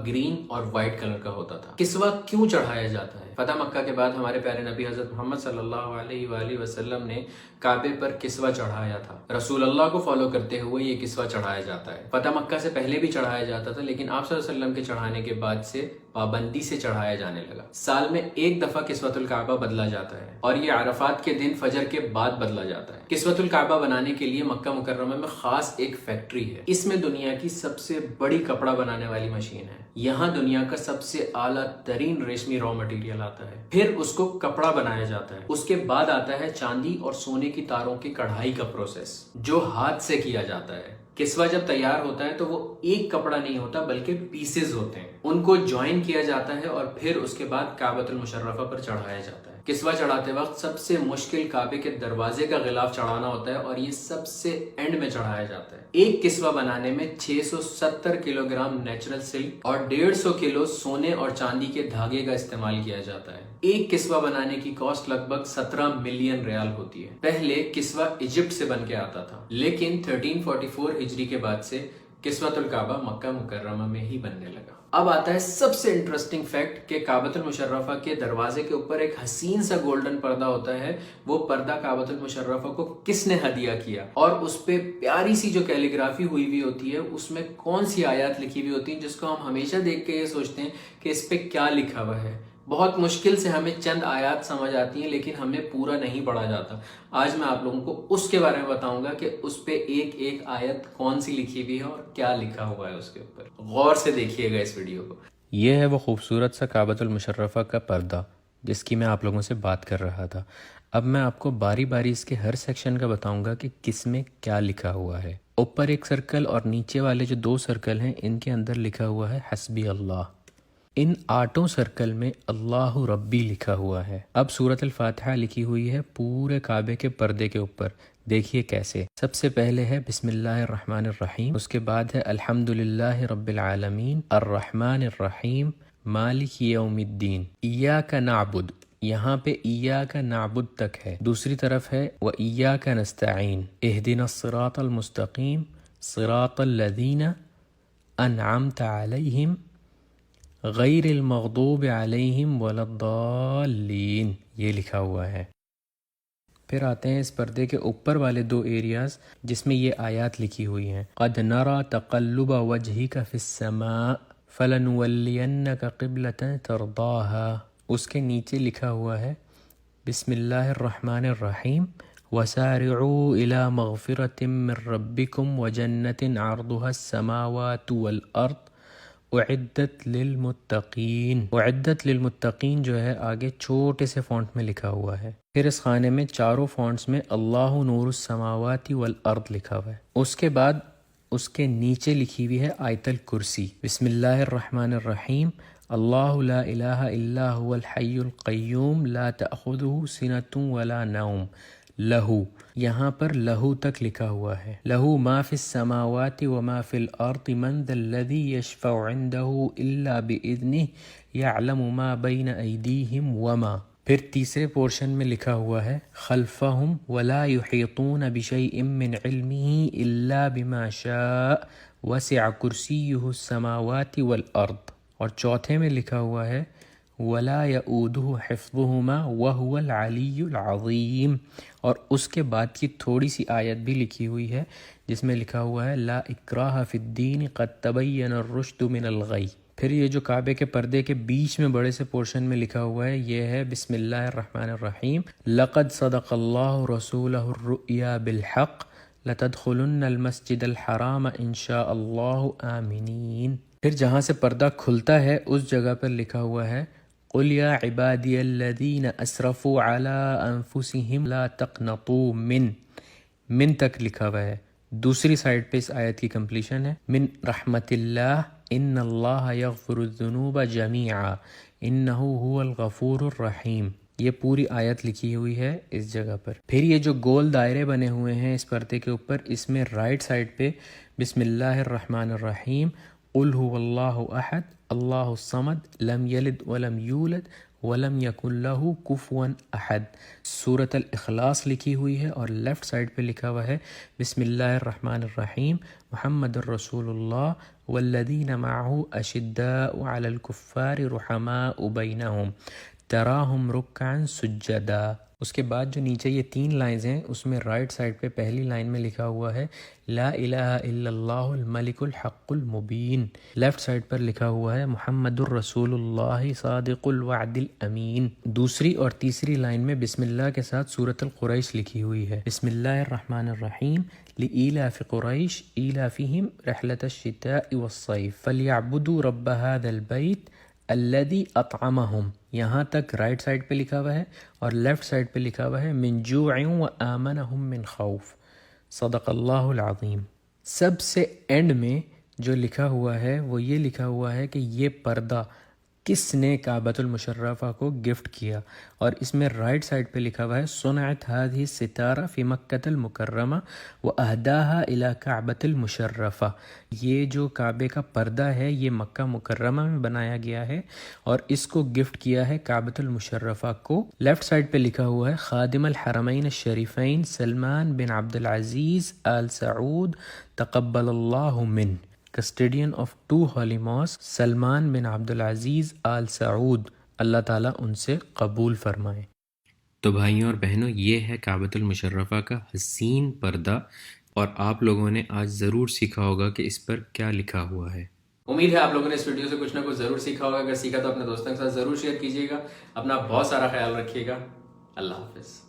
Green اور white colour کا ہوتا تھا۔ کسوہ کیوں چڑھایا جاتا ہے؟ فتح مکہ کے بعد ہمارے پیارے نبی حضرت محمد صلی اللہ علیہ وآلہ وسلم نے کعبے پر کسوہ چڑھایا تھا۔ رسول اللہ کو فالو کرتے ہوئے یہ کسوہ چڑھایا جاتا ہے۔ فتح مکہ سے پہلے بھی چڑھایا جاتا تھا، لیکن آپ صلی اللہ علیہ وسلم کے چڑھانے کے بعد سے پابندی سے چڑھایا جانے لگا۔ سال میں ایک دفعہ کسوۃ الکعبہ بدلا جاتا ہے اور یہ عرفات کے دن فجر کے بعد بدلا جاتا ہے۔ کسوۃ الکعبہ بنانے کے لیے مکہ مکرمہ میں خاص ایک فیکٹری ہے۔ اس میں دنیا کی سب سے بڑی کپڑا بنانے والی مشین ہے۔ یہاں دنیا کا سب سے اعلیٰ ترین ریشمی را مٹیریل آتا ہے، پھر اس کو کپڑا بنایا جاتا ہے۔ اس کے بعد آتا ہے چاندی اور سونے کی تاروں کی کڑھائی کا پروسیس، جو ہاتھ سے کیا جاتا ہے۔ کسوہ جب تیار ہوتا ہے تو وہ ایک کپڑا نہیں ہوتا بلکہ پیسز ہوتے ہیں، ان کو جوائن کیا جاتا ہے اور پھر اس کے بعد کعبۃ المشرفہ پر چڑھایا جاتا ہے۔ کسوہ چڑھاتے وقت سب سے مشکل کعبے کے دروازے کا غلاف چڑھانا ہوتا ہے اور یہ سب سے اینڈ میں چڑھایا جاتا ہے۔ ایک کسوہ بنانے میں 670 کلو گرام نیچرل سلک اور 150 کلو سونے اور چاندی کے دھاگے کا استعمال کیا جاتا ہے۔ ایک کسوہ بنانے کی کاسٹ لگ بھگ 17 ملین ریال ہوتی ہے۔ پہلے کسوہ ایجپٹ سے بن کے آتا تھا، لیکن 1344 ہجری کے بعد سے کسوۃ الکعبہ مکہ مکرمہ میں ہی بننے لگا۔ اب آتا ہے سب سے انٹرسٹنگ فیکٹ کہ کعبۃ المشرفہ کے دروازے کے اوپر ایک حسین سا گولڈن پردہ ہوتا ہے۔ وہ پردہ کعبۃ المشرفہ کو کس نے ہدیہ کیا اور اس پہ پیاری سی جو کیلیگرافی ہوئی ہوئی ہوتی ہے، اس میں کون سی آیات لکھی ہوئی ہوتی ہیں جس کو ہم ہمیشہ دیکھ کے یہ سوچتے ہیں کہ اس پہ کیا لکھا ہوا ہے۔ بہت مشکل سے ہمیں چند آیات سمجھ آتی ہیں، لیکن ہمیں پورا نہیں پڑھا جاتا۔ آج میں آپ لوگوں کو اس کے بارے میں بتاؤں گا کہ اس پہ ایک ایک آیت کون سی لکھی ہوئی ہے اور کیا لکھا ہوا ہے اس کے اوپر۔ غور سے دیکھیے گا اس ویڈیو کو۔ یہ ہے وہ خوبصورت سا کعبۃ المشرفہ کا پردہ جس کی میں آپ لوگوں سے بات کر رہا تھا۔ اب میں آپ کو باری باری اس کے ہر سیکشن کا بتاؤں گا کہ کس میں کیا لکھا ہوا ہے۔ اوپر ایک سرکل اور نیچے والے جو 2 سرکل ہیں، ان کے اندر لکھا ہوا ہے حسبی اللہ۔ ان 8 سرکل میں اللہ ربی لکھا ہوا ہے۔ اب سورۃ الفاتحہ لکھی ہوئی ہے پورے کعبے کے پردے کے اوپر۔ دیکھیے کیسے۔ سب سے پہلے ہے بسم اللہ الرحمن الرحیم، اس کے بعد ہے الحمد للہ رب العالمین الرحمن الرحیم مالک یوم الدین ایاک نعبد، یہاں پہ ایاک نعبد تک ہے۔ دوسری طرف ہے وایاک نستعین اہدنا الصراط المستقیم صراط الذین انعمت علیہم غیر المغضوب علیہم ولا الضالین، یہ لکھا ہوا ہے۔ پھر آتے ہیں اس پردے کے اوپر والے 2 ایریاز جس میں یہ آیات لکھی ہوئی ہیں۔ قد نرى تقلب وجهك في السماء فلنولینك قبلة ترضاها، اس کے نیچے لکھا ہوا ہے بسم اللہ الرحمن الرحیم وسارعوا الى مغفرة من ربكم وجنة عرضها السماوات والارض اعدت للمتقین۔ اعدت للمتقین جو ہے آگے چھوٹے سے فونٹ میں لکھا ہوا ہے۔ پھر اس خانے میں چاروں فونٹس میں اللہ نور السماوات والارض لکھا ہوا ہے۔ اس کے بعد اس کے نیچے لکھی ہوئی ہے آیت الکرسی بسم اللہ الرحمن الرحیم اللہ لا الہ الا هو الحی القیوم لا تأخذہ سنۃ ولا نوم لہو، یہاں پر لہو تک لکھا ہوا ہے۔ لہو ما فی السماوات وما فی الارض من ذا الذی یشفع عندہ الا باذنہ یعلم ما بین ایدیہم وما۔ پھر تیسرے پورشن میں لکھا ہوا ہے خلفہم ولا یحیطون بشیء من علمہ الا بما شاء وسع کرسیہ السماوات والارض، اور چوتھے میں لکھا ہوا ہے ولا یؤودہ حفظہما وہو العلی العظیم، اور اس کے بعد کی تھوڑی سی آیت بھی لکھی ہوئی ہے جس میں لکھا ہوا ہے لا اکراہ فی الدین قد تبین الرشد من الغی۔ پھر یہ جو کعبے کے پردے کے بیچ میں بڑے سے پورشن میں لکھا ہوا ہے یہ ہے بسم اللہ الرحمن الرحیم لقد صدق اللہ رسولہ الرؤیا بالحق لتدخلن المسجد الحرام ان شاء اللہ آمنین۔ پھر جہاں سے پردہ کھلتا ہے اس جگہ پر لکھا ہوا ہے قل یا عبادی الذین اسرفوا علی انفسہم لا تقنطوا من تک لکھا ہوا ہے۔ دوسری سائڈ پہ اس آیت کی کمپلیشن ہے من رحمت اللہ ان اللہ یغفر الذنوب جمیعا انہ هو الغفور الرحیم، یہ پوری آیت لکھی ہوئی ہے اس جگہ پر۔ پھر یہ جو گول دائرے بنے ہوئے ہیں اس پردے کے اوپر، اس میں رائٹ سائڈ پہ بسم اللہ الرحمن الرحیم قل هو اللہ احد اللہ الصمد لم یلد ولم یولد ولم یکن لہ کفوا احد، سورۃ الاخلاص لکھی ہوئی ہے، اور لیفٹ سائڈ پہ لکھا ہوا ہے بسم اللہ الرحمن الرحیم محمد الرسول اللہ والذین معه اشداء علی الکفار رحماء بینہم تراہم رکعا سجدا۔ اس کے بعد جو نیچے یہ 3 لائنز ہیں اس میں رائٹ سائڈ پہ پہلی لائن میں لکھا ہوا ہے لا الہ الا اللہ الملک الحق المبین، لیفٹ سائڈ پر لکھا ہوا ہے محمد الرسول اللہ صادق الوعد الامین۔ دوسری اور تیسری لائن میں بسم اللہ کے ساتھ سورۃ القریش لکھی ہوئی ہے، بسم اللہ الرحمن الرحیم لإیلاف قریش ایلافہم رحلۃ الشتاء والصیف فلیعبدوا رب ھذا البیت الذی اطعمہم۔ یہاں تک رائٹ سائڈ پہ لکھا ہوا ہے اور لیفٹ سائڈ پہ لکھا ہوا ہے من جوع وآمنہم من خوف۔ صدق اللہ العظیم۔ سب سے اینڈ میں جو لکھا ہوا ہے وہ یہ لکھا ہوا ہے کہ یہ پردہ کس نے کعبۃ المشرفہ کو گفٹ کیا، اور اس میں رائٹ سائڈ پہ لکھا ہوا ہے صنعت هذه الستارہ فی مکۃ المکرمہ واہداها الی کعبۃ المشرفہ۔ یہ جو کعبے کا پردہ ہے یہ مکہ مکرمہ میں بنایا گیا ہے اور اس کو گفٹ کیا ہے کعبۃ المشرفہ کو۔ لیفٹ سائڈ پہ لکھا ہوا ہے خادم الحرمین الشریفین سلمان بن عبد العزیز آل سعود تقبل اللہ من، کسٹیڈین آف 2 ہولی ماسک سلمان بن عبد العزیز آل سعود، اللہ تعالیٰ ان سے قبول فرمائے۔ تو بھائیوں اور بہنوں، یہ ہے کعبۃ المشرفہ کا حسین پردہ، اور آپ لوگوں نے آج ضرور سیکھا ہوگا کہ اس پر کیا لکھا ہوا ہے۔ امید ہے آپ لوگوں نے اس ویڈیو سے کچھ نہ کچھ ضرور سیکھا ہوگا، اگر سیکھا تو اپنے دوستوں کے ساتھ ضرور شیئر کیجیے گا۔ اپنا بہت سارا خیال رکھیے گا، اللہ حافظ۔